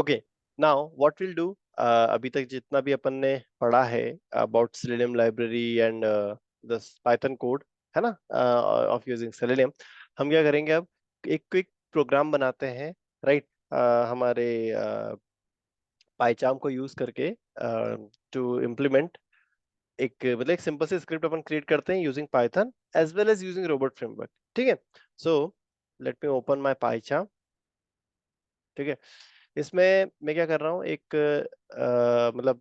Okay, now what will do, अभी तक जितना भी अपन ने पढ़ा है about selenium library and the Python code, है ना, ऑफ यूजिंग सेलेनियम, हम क्या करेंगे अब, एक क्विक प्रोग्राम बनाते हैं, राइट, हमारे पाइचार्म को यूज करके टू इम्प्लीमेंट एक, मतलब एक सिंपल सी स्क्रिप्ट अपन क्रिएट करते हैं using Python as well as using robot framework, ठीक है। So let me open my PyCharm, ठीक है। इसमें मैं क्या कर रहा हूँ, एक मतलब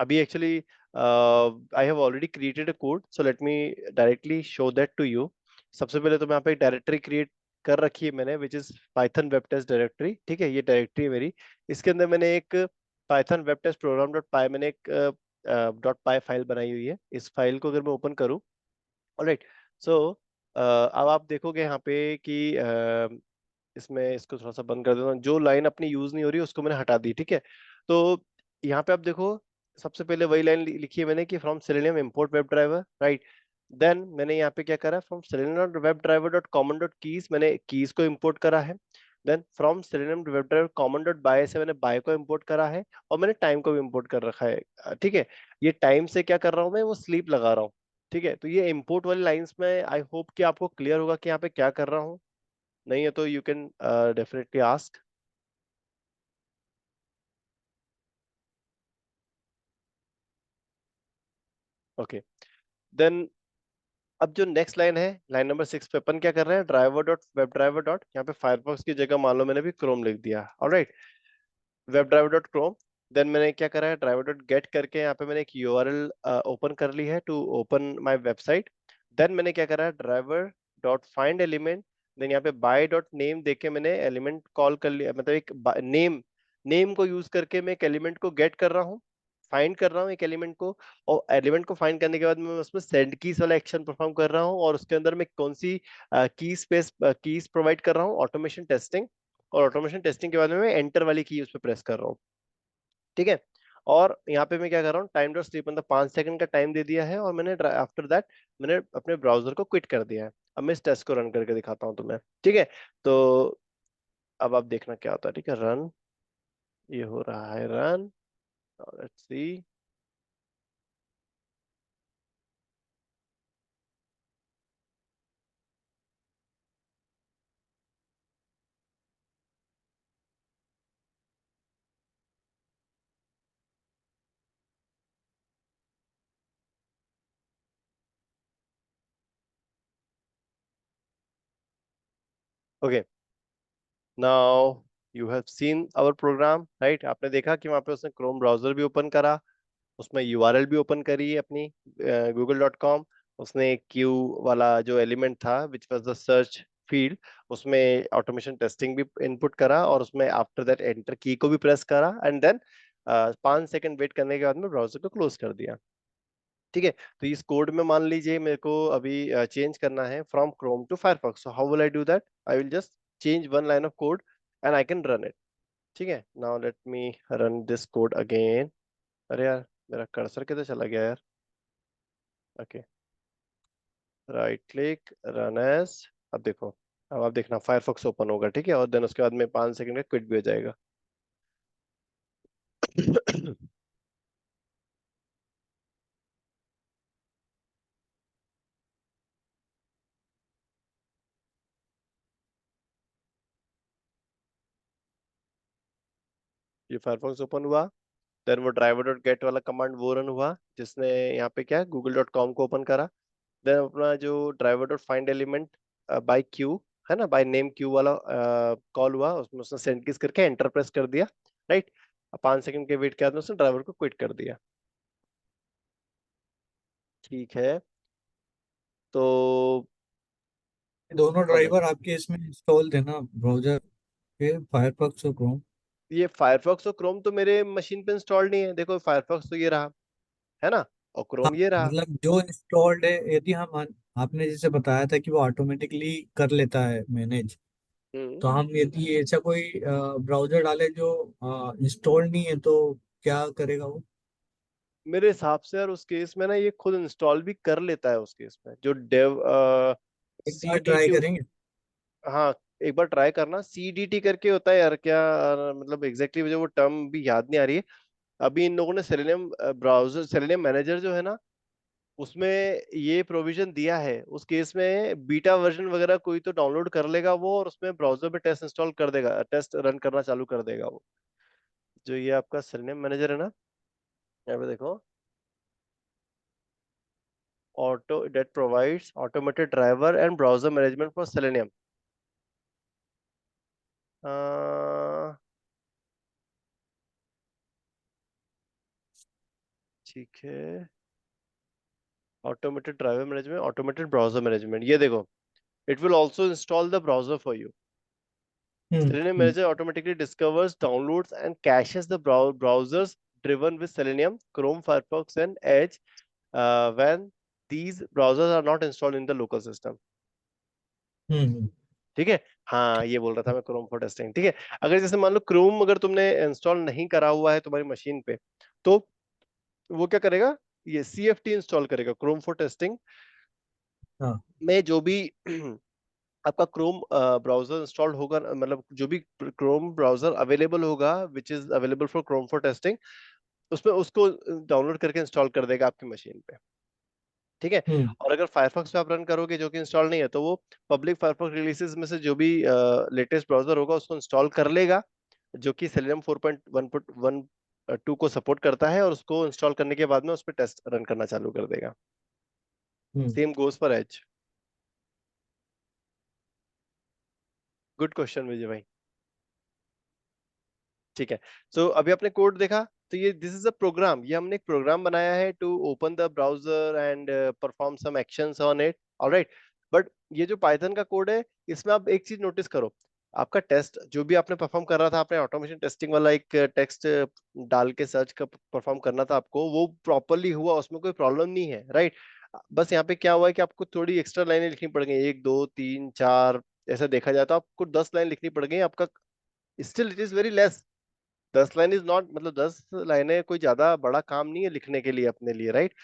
अभी actually I have already created a code, so let me directly show that to you. सबसे पहले तो मैं यहाँ पे एक डायरेक्टरी क्रिएट कर रखी है मैंने, which is Python web test directory, ठीक है, ये डायरेक्टरी है मेरी। इसके अंदर मैंने एक Python web test program dot py, मैंने एक डॉट पाई फाइल बनाई हुई है। इस फाइल को अगर मैं ओपन करूँ, ऑलराइट, सो अब आप देखोगे यहाँ पे कि इसमें इसको थोड़ा सा बंद कर देता हूँ, जो लाइन अपनी यूज नहीं हो रही उसको मैंने हटा दी, ठीक है। तो यहाँ पे आप देखो, सबसे पहले वही लाइन लिखी है मैंने कि from selenium import web driver, right. Then मैंने यहाँ पे क्या करा, from selenium web driver dot common dot keys, मैंने कीज को इंपोर्ट करा है। Then from selenium web driver common dot by से मैंने बाय को इंपोर्ट करा है, और मैंने टाइम को भी इंपोर्ट कर रखा है, ठीक है। ये टाइम से क्या कर रहा हूँ मैं, वो स्लीप लगा रहा हूँ, ठीक है। तो ये इंपोर्ट वाली लाइंस में आई होप कि आपको क्लियर होगा कि यहाँ पे क्या कर रहा हूँ। नहीं है तो you can definitely ask. Okay, then अब जो नेक्स्ट लाइन है, लाइन नंबर 6 पे अपन क्या कर रहे हैं, driver dot web driver dot, यहाँ पे फायरफॉक्स की जगह मान लो मैंने भी क्रोम लिख दिया, alright, web driver dot Chrome. Then मैंने क्या करा है, ड्राइवर डॉट गेट करके यहाँ पे मैंने एक यूआरएल ओपन कर ली है to open my website. Then मैंने क्या करा है, driver dot find element, then यहाँ पे बाय डॉट नेम देके मैंने एलिमेंट कॉल कर लिया, मतलब एक नेम, नेम को यूज करके मैं एक एलिमेंट को गेट कर रहा हूँ, फाइंड कर रहा हूँ एक एलिमेंट को, और एलिमेंट को फाइंड करने के बाद मैं उसमें सेंड कीज वाला एक्शन परफॉर्म कर रहा हूँ, और उसके अंदर मैं कौन सी की स्पेस कीज प्रोवाइड कर रहा हूँ, ऑटोमेशन टेस्टिंग, और ऑटोमेशन टेस्टिंग के बाद में मैं एंटर वाली की उस पर प्रेस कर रहा हूँ, ठीक है। और यहाँ पे मैं क्या कर रहा हूँ, टाइम डॉट स्लीप, मतलब 5 सेकंड का टाइम दे दिया है, और मैंने आफ्टर दैट मैंने अपने ब्राउजर को क्विट कर दिया है। अब मैं इस टेस्ट को रन करके दिखाता हूँ तुम्हें, ठीक है। तो अब आप देखना क्या होता है, ठीक है, रन, ये हो रहा है run, let's see. Okay, now you have seen our program, right. आपने देखा कि वहां पे उसने क्रोम ब्राउजर भी ओपन करा, उसमें यूआरएल भी ओपन करी है अपनी google.com, उसने क्यू वाला जो एलिमेंट था which was the search field, उसमें ऑटोमेशन टेस्टिंग भी इनपुट करा, और उसमें आफ्टर दैट एंटर की को भी प्रेस करा, एंड देन 5 सेकंड वेट करने के बाद में ब्राउजर को क्लोज कर दिया, ठीक है। तो इस कोड में मान लीजिए मेरे को अभी चेंज करना है from Chrome to Firefox, so how will I do that, I will just change one line of code and I can run it, ठीक है। Now let me run this code again. अरे यार, मेरा cursor किधर चला गया यार। Okay, right click, run as, अब देखो, अब आप देखना फायरफॉक्स ओपन होगा, ठीक है, और देन उसके बाद में 5 सेकंड का क्विट भी हो जाएगा। ये फायरफॉक्स ओपन हुआ, देन वो ड्राइवर डॉट गेट वाला कमांड वो रन हुआ, जिसने यहाँ पे क्या google.com को ओपन करा। देन अपना जो driver dot find element by Q, है ना, बाय नेम क्यू वाला कॉल हुआ, उसमें उसने सेंड किस करके एंटर प्रेस कर दिया, राइट। 5 सेकंड के वेट के बाद में उसने ड्राइवर को क्विट कर दिया, ठीक है। तो दोनों ऑलराइट, ड्राइवर आपके इसमें इंस्टॉल थे ना, ब्राउजर के, फायरफॉक्स और क्रोम? ये फायरफॉक्स और क्रोम तो मेरे मशीन पे इंस्टॉल्ड नहीं है, देखो फायरफॉक्स तो ये रहा, है ना, और हाँ, क्रोम ये रहा। मतलब जो इंस्टॉल्ड है, यदि हम आपने जैसे बताया था कि वो ऑटोमेटिकली कर लेता है मैनेज, हम्म, तो हम यदि ऐसा कोई ब्राउजर डाले जो इंस्टॉल नहीं है, तो क्या करेगा वो? मेरे हिसाब से यार उस केस में ना ये खुद इंस्टॉल भी कर लेता है, उस केस में जो डेव एक बार सी डी ट्राई के, करेंगे। हाँ, एक बार ट्राई करना, CDT करके होता है यार, क्या मतलब एग्जैक्टली मुझे वो टर्म भी याद नहीं आ रही है। अभी इन लोगों ने सेलेनियम ब्राउजर, सेलेनियम मैनेजर जो है ना, उसमें ये प्रोविजन दिया है, उस केस में बीटा वर्जन वगैरह कोई तो डाउनलोड कर लेगा वो, और उसमें ब्राउजर पे टेस्ट इंस्टॉल कर देगा, टेस्ट रन करना चालू कर देगा वो। जो ये आपका सेलेनियम मैनेजर है ना, यहाँ पे देखो, auto that provides automated driver and browser management for Selenium। ठीक है, automated driver management, automated browser management, ये देखो, it will also install the browser for you. Selenium hmm Manager automatically discovers, downloads, and caches the browsers driven with Selenium, Chrome, Firefox, and Edge when these browsers are not installed in the local system। हम्म ठीक है। हाँ, ये बोल रहा था मैं, Chrome for testing. ठीक है, अगर जैसे मान लो क्रोम अगर तुमने इंस्टॉल नहीं करा हुआ है तुम्हारी मशीन पे, तो वो क्या करेगा, ये CFT इंस्टॉल करेगा, क्रोम फॉर टेस्टिंग हाँ में जो भी आपका क्रोम ब्राउजर इंस्टॉल्ड होगा, मतलब जो भी क्रोम ब्राउजर अवेलेबल होगा which is available for Chrome for testing, उसमें उसको डाउनलोड करके इंस्टॉल कर देगा आपकी मशीन पे। ठीक है। हम्म और अगर फायरफॉक्स पे आप रन करोगे जो कि इंस्टॉल नहीं है, तो वो पब्लिक फायरफॉक्स रिलीजेस में से जो भी लेटेस्ट ब्राउजर होगा उसको इंस्टॉल कर लेगा, जो कि सेलेनियम 4.1.1.2 को सपोर्ट करता है, और उसको इंस्टॉल करने के बाद में उस पर टेस्ट रन करना चालू कर देगा। Hmm same goes for Edge. Good question Vijay भाई। ठीक है। सो अभी आपने कोड देखा, तो ये दिस इज अ प्रोग्राम, ये हमने एक प्रोग्राम बनाया है to open the browser and perform some actions on it, alright. But ये जो पाइथन का कोड है, इसमें आप एक चीज नोटिस करो, आपका टेस्ट जो भी आपने परफॉर्म कर रहा था, आपने ऑटोमेशन टेस्टिंग वाला एक टेक्स्ट डाल के सर्च का परफॉर्म करना था आपको, वो प्रॉपरली हुआ, उसमें कोई प्रॉब्लम नहीं है, राइट। बस यहाँ पे क्या हुआ है कि आपको थोड़ी एक्स्ट्रा लाइनें लिखनी पड़ गई, 1 2 3 4, ऐसा देखा जाए तो आपको 10 लाइन लिखनी पड़ गई आपका। Still it is very less. 10 line is not, मतलब 10 लाइनें कोई ज्यादा बड़ा काम नहीं है लिखने के लिए अपने लिए, राइट।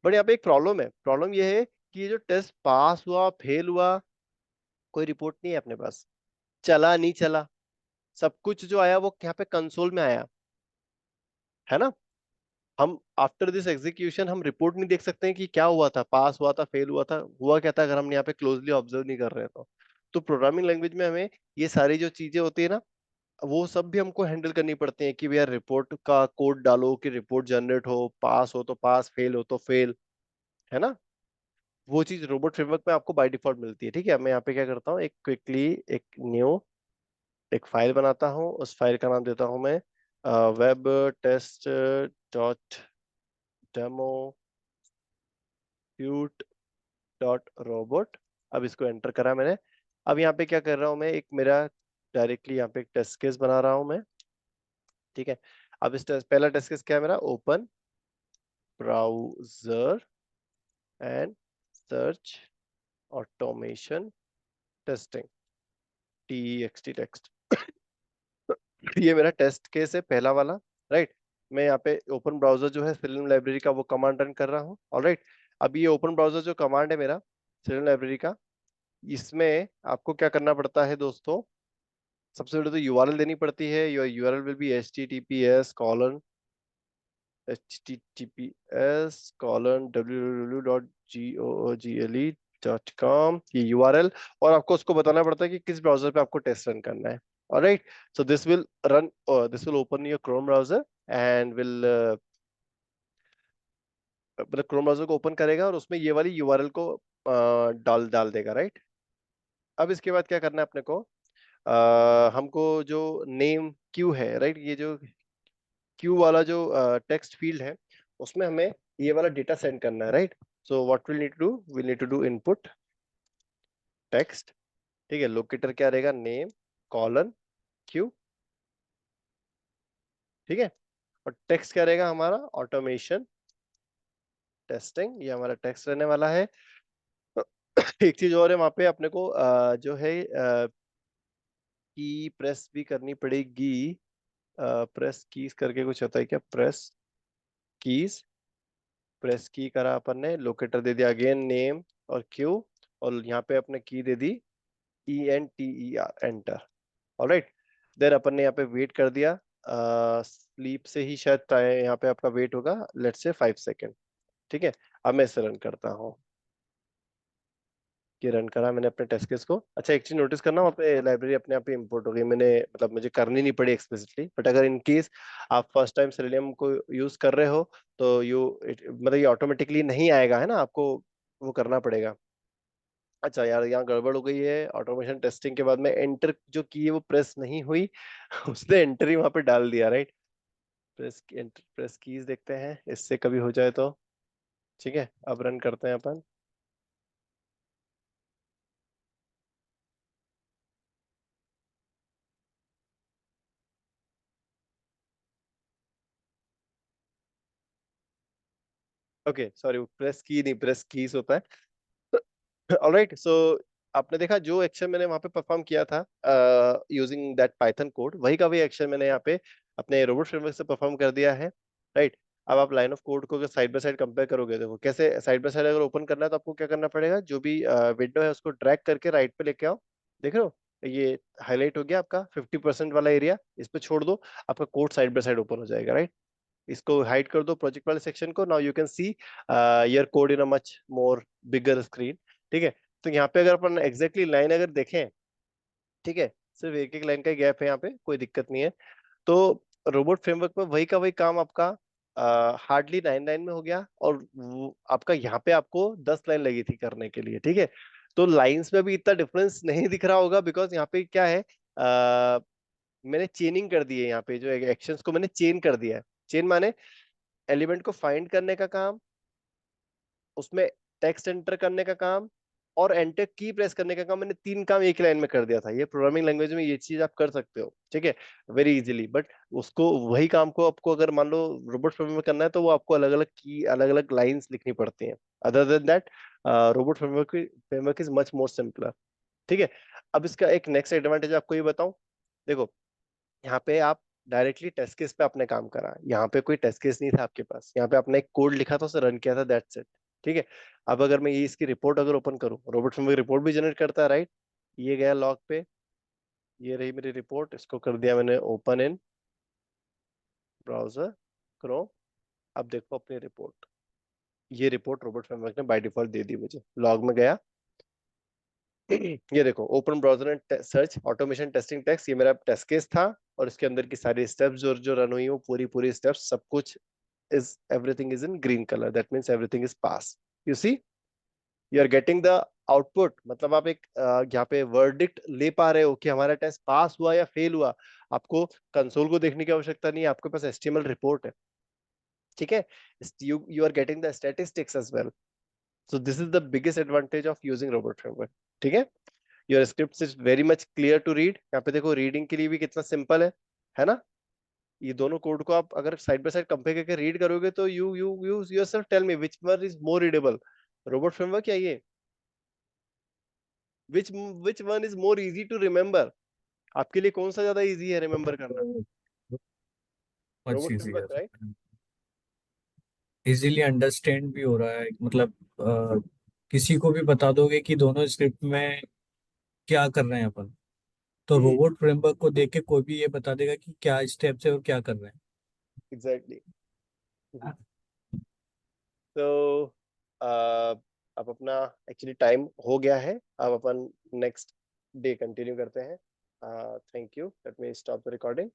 बट यहाँ पे एक प्रॉब्लम है, प्रॉब्लम ये है कि ये जो टेस्ट पास हुआ फेल हुआ, कोई रिपोर्ट नहीं है अपने पास, चला नहीं चला, सब कुछ जो आया वो यहाँ पे कंसोल में आया, है ना। हम आफ्टर दिस एग्जीक्यूशन हम रिपोर्ट नहीं देख सकते हैं कि क्या हुआ था, पास हुआ था, फेल हुआ था, हुआ क्या था, अगर हम यहाँ पे क्लोजली ऑब्जर्व नहीं कर रहे हैं तो प्रोग्रामिंग लैंग्वेज में हमें ये सारी जो चीजें होती है ना, वो सब भी हमको हैंडल करनी पड़ती है, कि भैया रिपोर्ट का कोड डालो कि रिपोर्ट जनरेट हो, पास हो तो पास, फेल हो तो फेल, है ना। वो चीज रोबोट फ्रेमवर्क में आपको बाय डिफॉल्ट मिलती है। ठीक है, मैं यहाँ पे क्या करता हूँ, एक क्विकली एक न्यू एक फाइल बनाता हूँ, उस फाइल का नाम देता हूँ मैं web test dot demo dot robot. अब इसको एंटर करा मैंने। अब यहाँ पे क्या कर रहा हूँ मैं, एक मेरा डायरेक्टली यहाँ पे एक टेस्ट केस बना रहा हूँ मैं। ठीक है। अब इस पहला टेस्ट केस क्या है मेरा, open browser and search automation testing, TXT text. ये मेरा टेस्ट केस है पहला वाला, राइट। मैं यहाँ पे ओपन ब्राउजर जो है सेलेनियम लाइब्रेरी का, वो कमांड रन कर रहा हूँ, ऑलराइट। अब ये ओपन ब्राउजर जो कमांड है मेरा सेलेनियम लाइब्रेरी का, इसमें आपको क्या करना पड़ता है दोस्तों, सबसे पहले तो URL देनी पड़ती है। Your URL will be https://www.google.com, ये URL। और आपको उसको बताना पड़ता है कि किस ब्राउजर पे आपको टेस्ट रन करना है, alright. So this will open your Chrome browser and will, मतलब क्रोम ब्राउजर को ओपन करेगा और उसमें ये वाली URL को डाल डाल देगा, राइट। अब इसके बाद क्या करना है अपने को, हमको जो नेम क्यू है, राइट, ये जो क्यू वाला जो टेक्स्ट फील्ड है, उसमें हमें ये वाला डेटा सेंड करना है, right. So what will need to do input text. ठीक है, लोकेटर क्या रहेगा, नेम कॉलन क्यू। ठीक है। और टेक्स्ट क्या रहेगा हमारा, ऑटोमेशन टेस्टिंग, ये हमारा टेक्स्ट रहने वाला है। एक चीज और है, वहां पे अपने को जो है की प्रेस भी करनी पड़ेगी। प्रेस कीज करके कुछ होता है क्या, कीज प्रेस की करा अपन ने, लोकेटर दे दिया अगेन नेम और क्यू, और यहाँ पे अपने की दे दी ENTER, एंटर। ऑलराइट, देन अपन ने यहाँ पे वेट कर दिया। स्लीप से ही शायद यहाँ पे आपका वेट होगा, लेट्स से 5 सेकेंड। ठीक है, अब मैं इसे रन करता हूँ। ये रन करा मैंने अपने टेस्ट केस को। अच्छा, एक चीज नोटिस करना, वहाँ पे लाइब्रेरी अपने आप ही इंपोर्ट हो गई। मैंने मतलब मुझे करनी नहीं पड़ी एक्सप्लिसिटली, बट अगर इन केस आप फर्स्ट टाइम सेलेनियम को यूज कर रहे हो तो मतलब ये ऑटोमेटिकली नहीं आएगा, है ना, आपको वो करना पड़ेगा। अच्छा यार, यहाँ गड़बड़ हो गई है। ऑटोमेशन टेस्टिंग के बाद में एंटर जो की है वो प्रेस नहीं हुई उसने एंटर ही वहां पे डाल दिया, राइट। प्रेस कीज देखते हैं, इससे कभी हो जाए तो। ठीक है, अब रन करते हैं अपन। ओके सॉरी, प्रेस की नहीं, प्रेस कीज होता है। ऑलराइट, सो आपने देखा जो एक्शन मैंने वहां पे परफॉर्म किया था यूजिंग दैट पाइथन कोड, वही का वही एक्शन मैंने यहाँ पे अपने रोबोट फ्रेमवर्क से परफॉर्म कर दिया है, राइट। अब आप लाइन ऑफ कोड को अगर साइड बाय साइड कंपेयर करोगे, देखो कैसे साइड बाय साइड अगर ओपन करना है तो आपको क्या करना पड़ेगा, जो भी विंडो है उसको ड्रैग करके राइट पे लेके आओ। देख रहे हो, ये हाईलाइट हो गया आपका 50% वाला एरिया, इस पे छोड़ दो, आपका code side by side open हो जाएगा, राइट। इसको हाइड कर दो प्रोजेक्ट वाले सेक्शन को। Now you can see your code in a much more bigger screen. ठीक है, तो यहाँ पे अगर अपन एग्जैक्टली लाइन अगर देखें, ठीक है, सिर्फ एक एक लाइन का गैप है यहाँ पे, कोई दिक्कत नहीं है। तो रोबोट फ्रेमवर्क में वही का वही काम आपका हार्डली 9 लाइन में हो गया, और आपका यहाँ पे आपको 10 लाइन लगी थी करने के लिए, ठीक है। तो लाइंस में भी इतना डिफरेंस नहीं दिख रहा होगा, बिकॉज यहाँ पे क्या है, मैंने चेनिंग कर दी है, यहाँ पे जो एक्शंस को मैंने चेन कर दिया है। चेन माने एलिमेंट को फाइंड करने का काम, उसमें टेक्स्ट एंटर करने का काम, और एंटर की प्रेस करने का काम, मैंने 3 काम एक लाइन में कर दिया था। ये प्रोग्रामिंग लैंग्वेज में ये चीज आप कर सकते हो, ठीक है, वेरी इजीली। बट उसको वही काम को आपको अगर मान लो रोबोट फ्रेमवर्क में करना है तो वो आपको अलग अलग की अलग अलग लाइंस लिखनी पड़ती हैं। Other than that robot framework is much more simpler. ठीक है, अब इसका एक नेक्स्ट एडवांटेज आपको ये बताऊं। देखो, यहाँ पे आप डायरेक्टली टेस्ट केस पे आपने काम करा, यहाँ पे कोई टेस्ट केस नहीं था आपके पास, यहाँ पे आपने एक कोड लिखा था, उसे रन किया था, दैट्स इट। ठीक है, अब अगर मैं ये इसकी रिपोर्ट अगर ओपन करूँ, रोबोट फ्रेमवर्क रिपोर्ट भी जनरेट करता है, राइट। ये गया लॉग पे, ये रही मेरी रिपोर्ट, इसको कर दिया मैंने ओपन इन ब्राउजर क्रोम। अब देखो अपनी रिपोर्ट, ये रिपोर्ट रोबोट फ्रेमवर्क ने बाय डिफॉल्ट दे दी मुझे। लॉग में गया, ये देखो, open browser and search automation testing text, ये मेरा टेस्ट केस था, और इसके अंदर की सारी स्टेप्स जो जो रन हुई वो पूरी पूरी स्टेप्स सब कुछ is everything is in green color, that means everything is pass. You see, you are getting the output, मतलब आप एक यहाँ पे वर्डिक्ट ले पा रहे हो कि हमारा टेस्ट पास हुआ या फेल हुआ। आपको कंसोल को देखने की आवश्यकता नहीं है, आपके पास एचटीएमएल रिपोर्ट है। ठीक है, you are getting the statistics as well. So this is the biggest advantage of using robot framework. ठीक है, your script is very much clear to read। यहाँ पे देखो रीडिंग के लिए भी कितना सिंपल है ना। ये दोनों कोड को आप अगर साइड बाय साइड कंपेयर करके रीड करोगे तो you yourself tell me which one is more readable, robot framework या ये, which one is more easy to remember. आपके लिए कौन सा ज्यादा इजी है रिमेम्बर करना, बहुत रोबोट इजी है, फ्रेमवर्क, राइट। इजीली अंडरस्टैंड भी हो रहा है, मतलब किसी को भी बता दोगे कि दोनों स्क्रिप्ट में क्या कर रहे हैं अपन, तो रोबोट फ्रेमवर्क को देख के कोई भी ये बता देगा कि क्या स्टेप्स है और क्या कर रहे एग्जैक्टली। हैं। तो अब अपना एक्चुअली टाइम हो गया है, अब अपन नेक्स्ट डे कंटिन्यू करते हैं। Thank you, let me stop the recording.